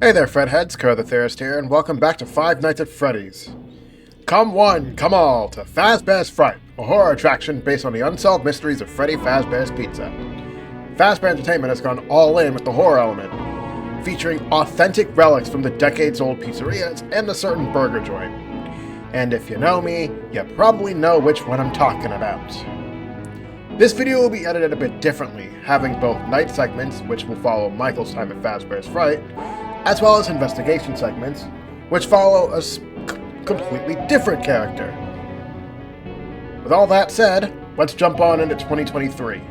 Hey there, Fredheads, Kerr the Theorist here, and welcome back to Five Nights at Freddy's. Come one, come all, to Fazbear's Fright, a horror attraction based on the unsolved mysteries of Freddy Fazbear's Pizza. Fazbear Entertainment has gone all in with the horror element, featuring authentic relics from the decades-old pizzerias and a certain burger joint. And if you know me, you probably know which one I'm talking about. This video will be edited a bit differently, having both night segments, which will follow Michael's time at Fazbear's Fright, as well as investigation segments, which follow a completely different character. With all that said, let's jump on into 2023.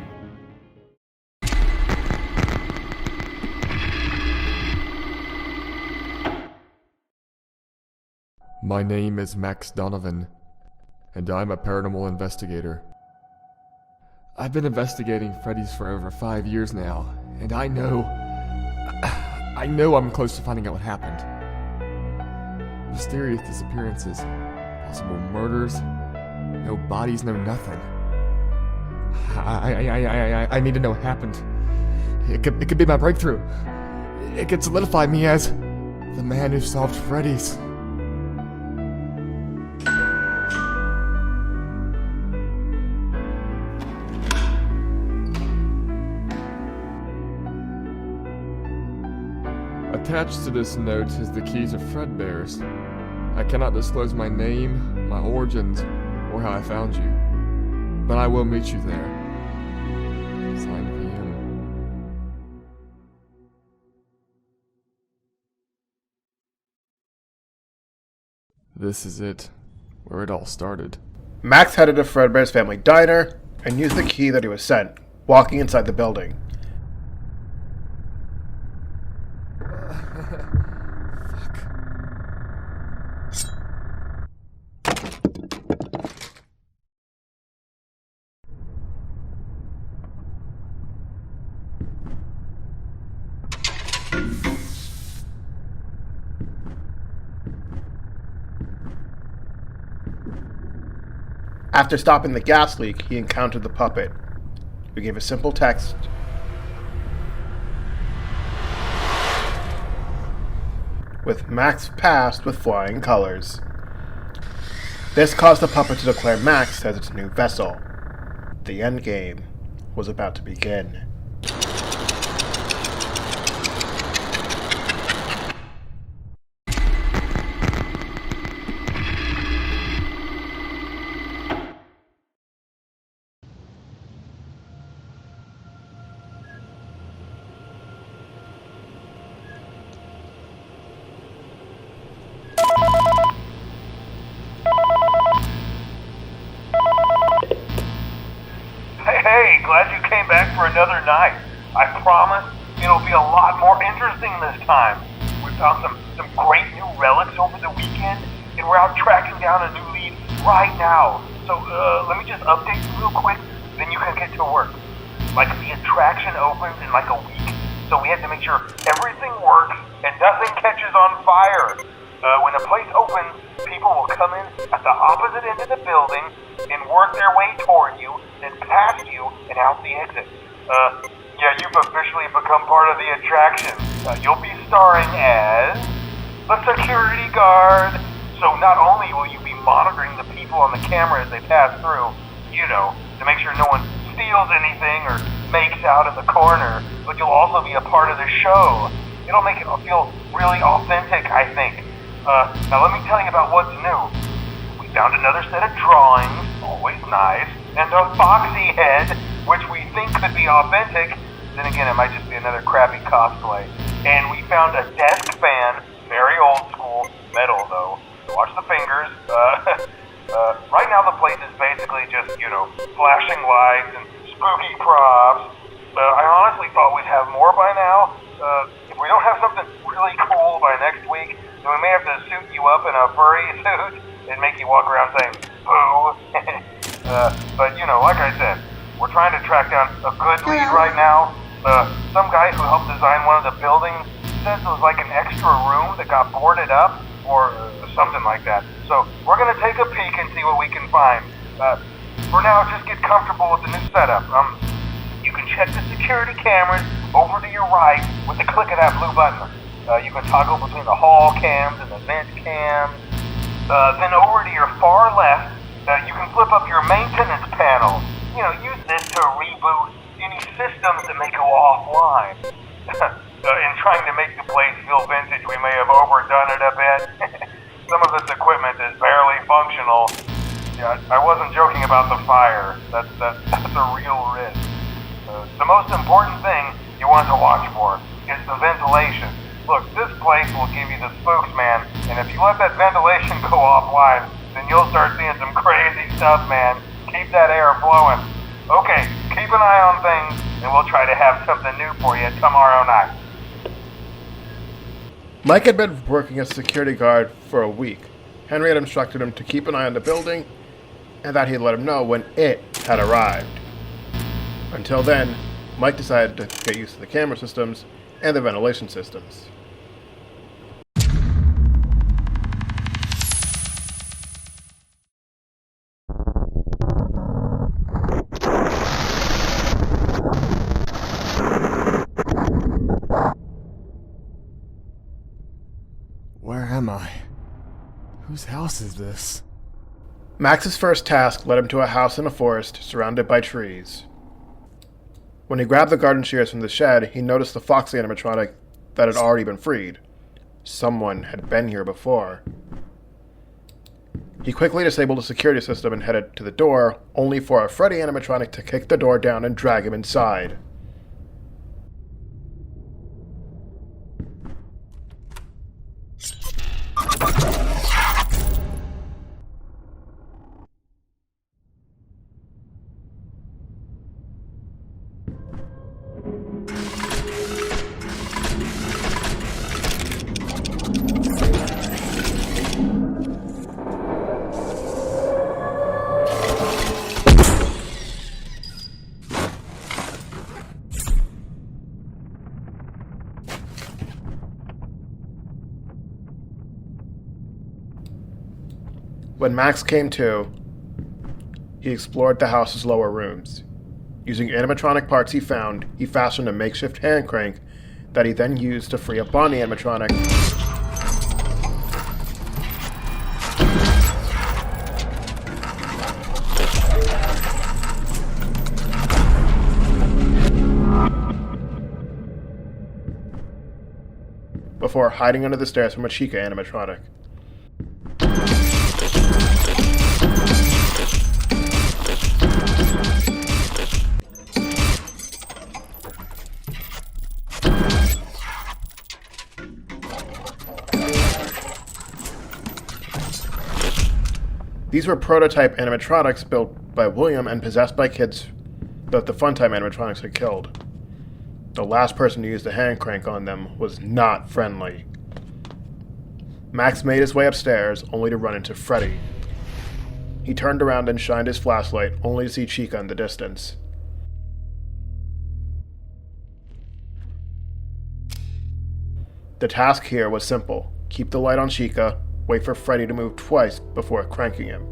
My name is Max Donnovan, and I'm a paranormal investigator. I've been investigating Freddy's for over 5 years now, and I know I'm close to finding out what happened. Mysterious disappearances, possible murders, no bodies, no nothing. I need to know what happened. It could be my breakthrough. It could solidify me as the man who solved Freddy's. Attached to this note is the key to Fredbear's. I cannot disclose my name, my origins, or how I found you, but I will meet you there. Signed PM. This is it, where it all started. Max headed to Fredbear's family diner and used the key that he was sent, walking inside the building. After stopping the gas leak, he encountered the puppet, who gave a simple text. With Max passed with flying colors. This caused the puppet to declare Max as its new vessel. The endgame was about to begin. Hey, glad you came back for another night. I promise it'll be a lot more interesting this time. We found some great new relics over the weekend, and we're out tracking down a new lead right now. So let me just update you real quick, then you can get to work. Like, the attraction opens in like a week, so we have to make sure everything works and nothing catches on fire. When the place opens, people will come in at the opposite end of the building and work their way toward you, then past you, and out the exit. Yeah, you've officially become part of the attraction. You'll be starring as the security guard. So not only will you be monitoring the people on the camera as they pass through, you know, to make sure no one steals anything or makes out in the corner, but you'll also be a part of the show. It'll make it feel really authentic, I think. Now let me tell you about what's new. We found another set of drawings, always nice, and a foxy head, which we think could be authentic. Then again, it might just be another crappy cosplay. And we found a desk fan, very old school, metal though. Watch the fingers. Right now the place is basically just, you know, flashing lights and spooky props. I honestly thought we'd have more by now. If we don't have something really cool by next week, then we may have to suit you up in a furry suit and make you walk around saying, boo. But, you know, like I said, we're trying to track down a good lead right now. Some guy who helped design one of the buildings says it was like an extra room that got boarded up, or something like that. So, we're going to take a peek and see what we can find. For now, just get comfortable with the new setup. You can check the security cameras over to your right with the click of that blue button. You can toggle between the hall cams and the vent cams. Then over to your far left, you can flip up your maintenance panel. Use this to reboot any systems that may go offline. In trying to make the place feel vintage, we may have overdone it a bit. Some of this equipment is barely functional. Yeah, I wasn't joking about the fire. That's a real risk. The most important thing you want to watch for is the ventilation. Look, this place will give you the spooks, man, and if you let that ventilation go offline, then you'll start seeing some crazy stuff, man. Keep that air flowing. Okay, keep an eye on things, and we'll try to have something new for you tomorrow night. Mike had been working as a security guard for a week. Henry had instructed him to keep an eye on the building, and that he'd let him know when it had arrived. Until then, Mike decided to get used to the camera systems and the ventilation systems. Where am I? Whose house is this? Max's first task led him to a house in a forest surrounded by trees. When he grabbed the garden shears from the shed, he noticed the Foxy animatronic that had already been freed. Someone had been here before. He quickly disabled the security system and headed to the door, only for a Freddy animatronic to kick the door down and drag him inside. When Max came to, he explored the house's lower rooms. Using animatronic parts he found, he fashioned a makeshift hand crank that he then used to free up Bonnie animatronic. Before hiding under the stairs from a Chica animatronic. These were prototype animatronics built by William and possessed by kids that the Funtime animatronics had killed. The last person to use the hand crank on them was not friendly. Max made his way upstairs, only to run into Freddy. He turned around and shined his flashlight, only to see Chica in the distance. The task here was simple. Keep the light on Chica, wait for Freddy to move twice before cranking him.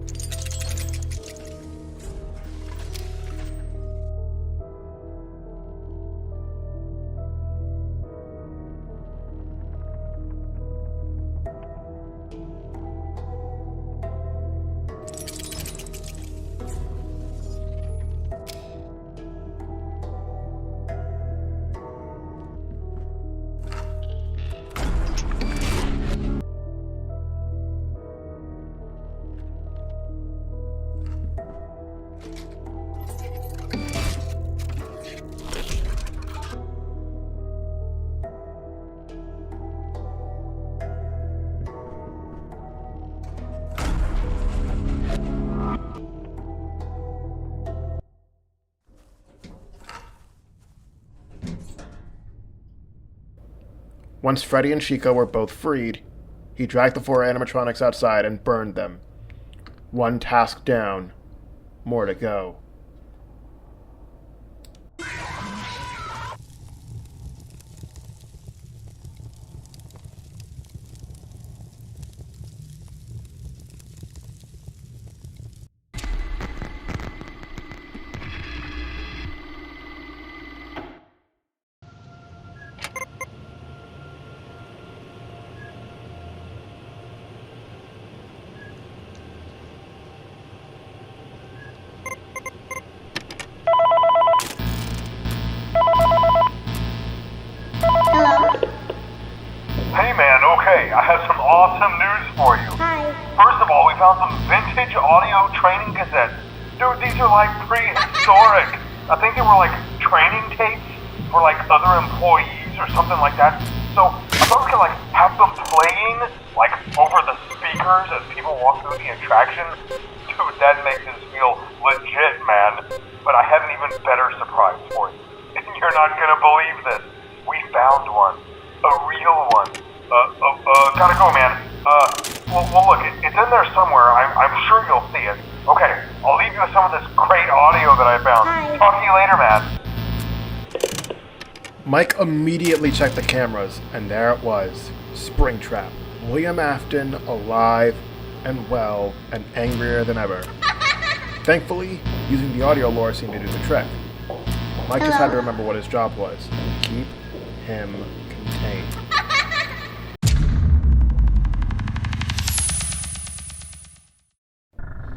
Once Freddy and Chica were both freed, he dragged the 4 animatronics outside and burned them. One task down, more to go. Hey man, okay, I have some awesome news for you. Hi. First of all, we found some vintage audio training cassettes. Dude, these are like prehistoric. I think they were like training tapes for like other employees or something like that. So I thought we could like have them playing like over the speakers as people walk through the attraction. Dude, that makes us feel legit, man. But I have an even better surprise for you. You're not gonna believe this. We found one. A real one. Gotta go, man. Well look, it's in there somewhere. I'm sure you'll see it. Okay, I'll leave you with some of this great audio that I found. Hi. Talk to you later, man. Mike immediately checked the cameras, and there it was. Springtrap. William Afton, alive and well and angrier than ever. Thankfully, using the audio lore seemed to do the trick. Mike just had to remember what his job was. Keep him contained.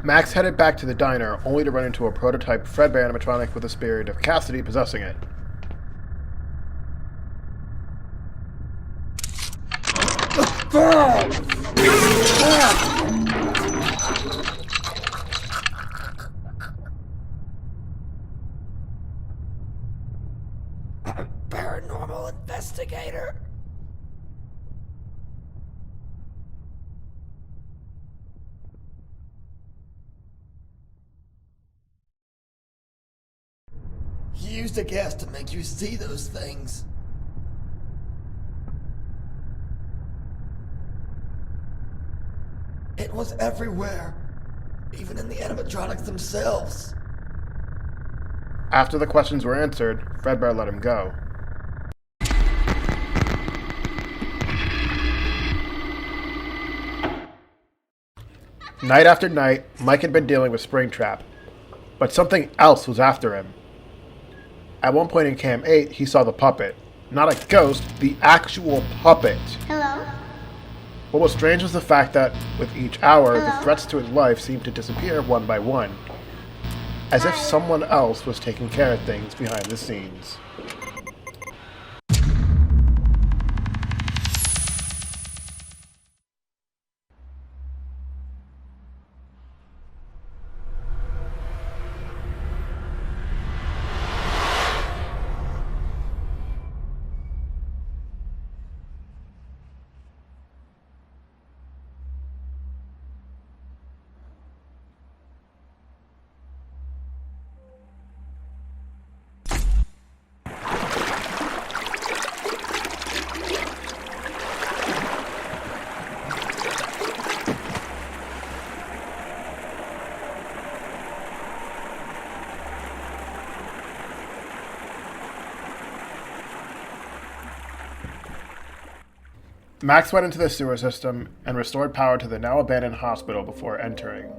Max headed back to the diner, only to run into a prototype Fredbear animatronic with the spirit of Cassidy possessing it. Paranormal investigator. He used a gas to make you see those things. It was everywhere, even in the animatronics themselves. After the questions were answered, Fredbear let him go. Night after night, Mike had been dealing with Springtrap, but something else was after him. At one point in Cam 8, he saw the puppet. Not a ghost, the actual puppet. Hello? What was strange was the fact that, with each hour, the Hello? threats to his life seemed to disappear one by one, as if someone else was taking care of things behind the scenes. Max went into the sewer system and restored power to the now abandoned hospital before entering.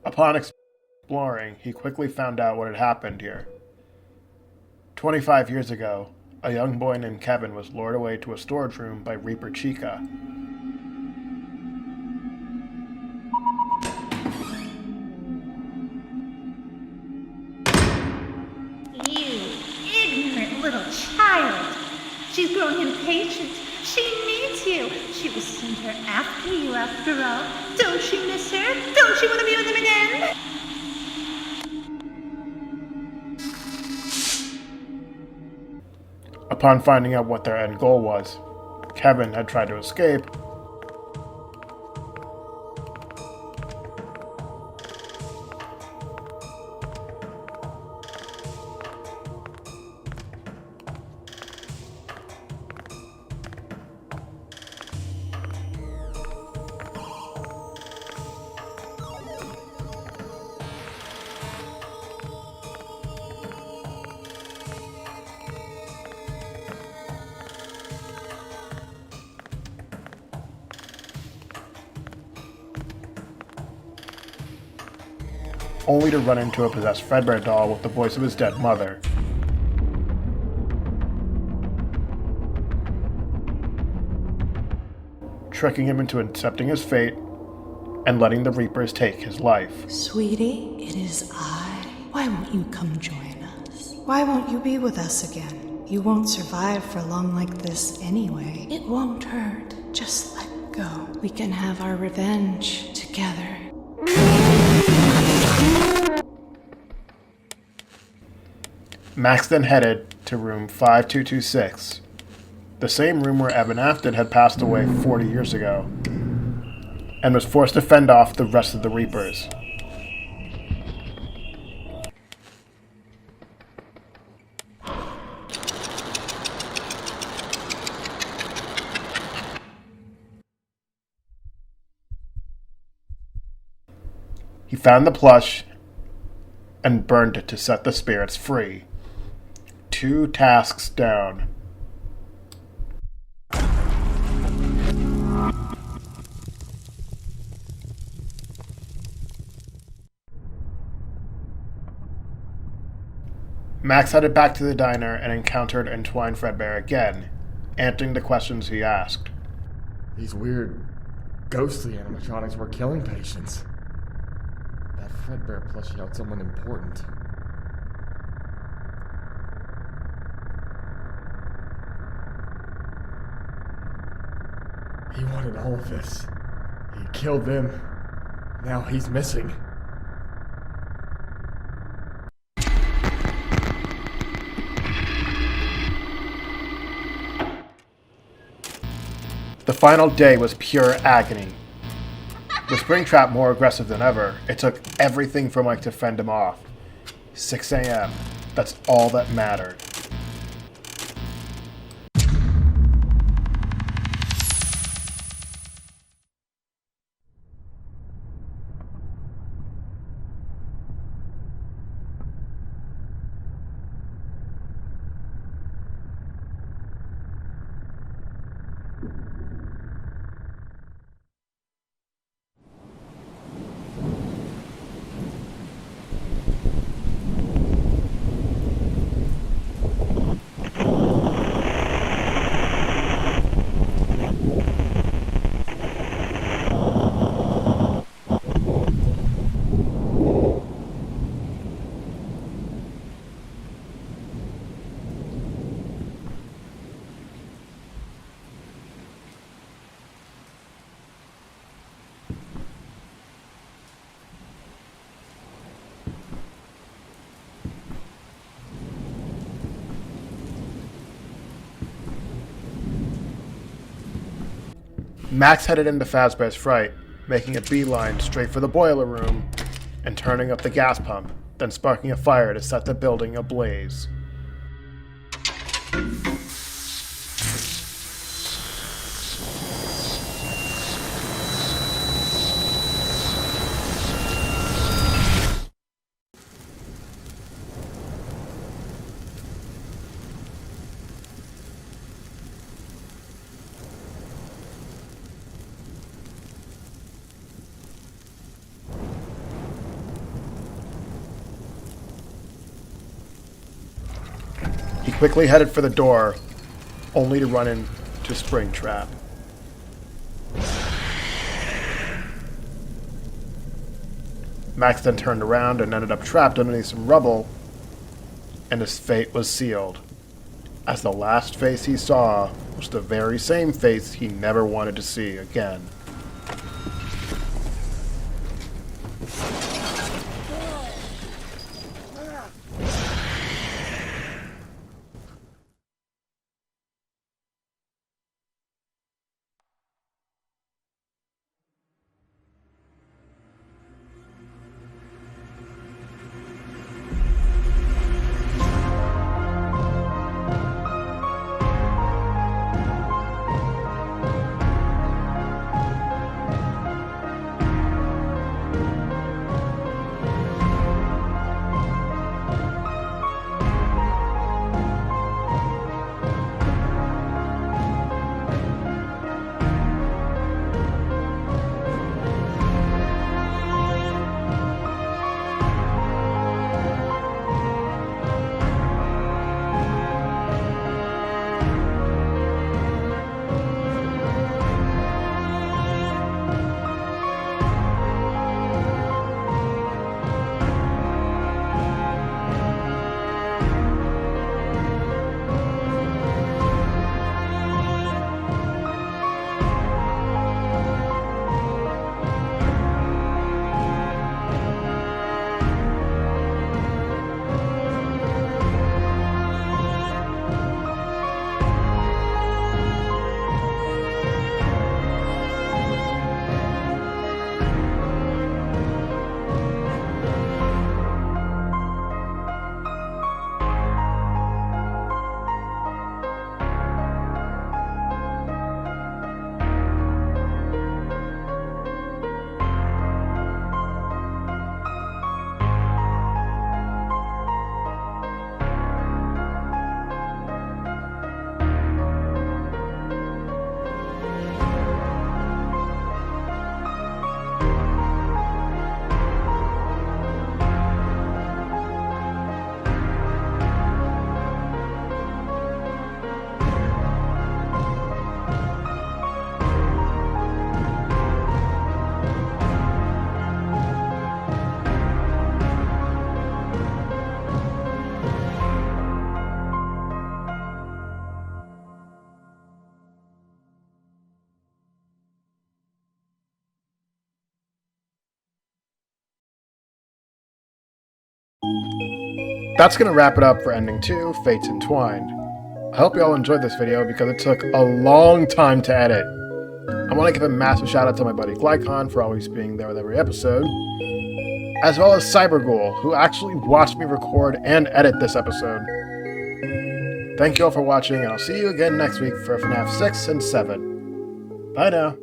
Upon exploring, he quickly found out what had happened here. 25 years ago, a young boy named Kevin was lured away to a storage room by Reaper Chica. You ignorant little child. She's growing impatient. She needs you. She was sent her after you, after all. Don't you miss her? Don't you want to be with him again? Upon finding out what their end goal was, Kevin had tried to escape, only to run into a possessed Fredbear doll with the voice of his dead mother. Tricking him into accepting his fate and letting the Reapers take his life. Sweetie, it is I. Why won't you come join us? Why won't you be with us again? You won't survive for long like this anyway. It won't hurt. Just let go. We can have our revenge together. Max then headed to room 5226, the same room where Evan Afton had passed away 40 years ago, and was forced to fend off the rest of the Reapers. He found the plush and burned it to set the spirits free. 2 tasks down. Max headed back to the diner and encountered Entwined Fredbear again, answering the questions he asked. These weird, ghostly animatronics were killing patients. That Fredbear plushie held someone important. He wanted all of this. He killed them. Now he's missing. The final day was pure agony. With Springtrap more aggressive than ever, it took everything for Mike to fend him off. 6 a.m. That's all that mattered. Max headed into Fazbear's Fright, making a beeline straight for the boiler room and turning up the gas pump, then sparking a fire to set the building ablaze. He quickly headed for the door, only to run into Springtrap. Max then turned around and ended up trapped underneath some rubble, and his fate was sealed, as the last face he saw was the very same face he never wanted to see again. that's going to wrap it up for Ending 2, Fates Entwined. I hope you all enjoyed this video because it took a long time to edit. I want to give a massive shout out to my buddy Glycon for always being there with every episode, as well as Cyberghoul, who actually watched me record and edit this episode. Thank you all for watching, and I'll see you again next week for FNAF 6 and 7. Bye now.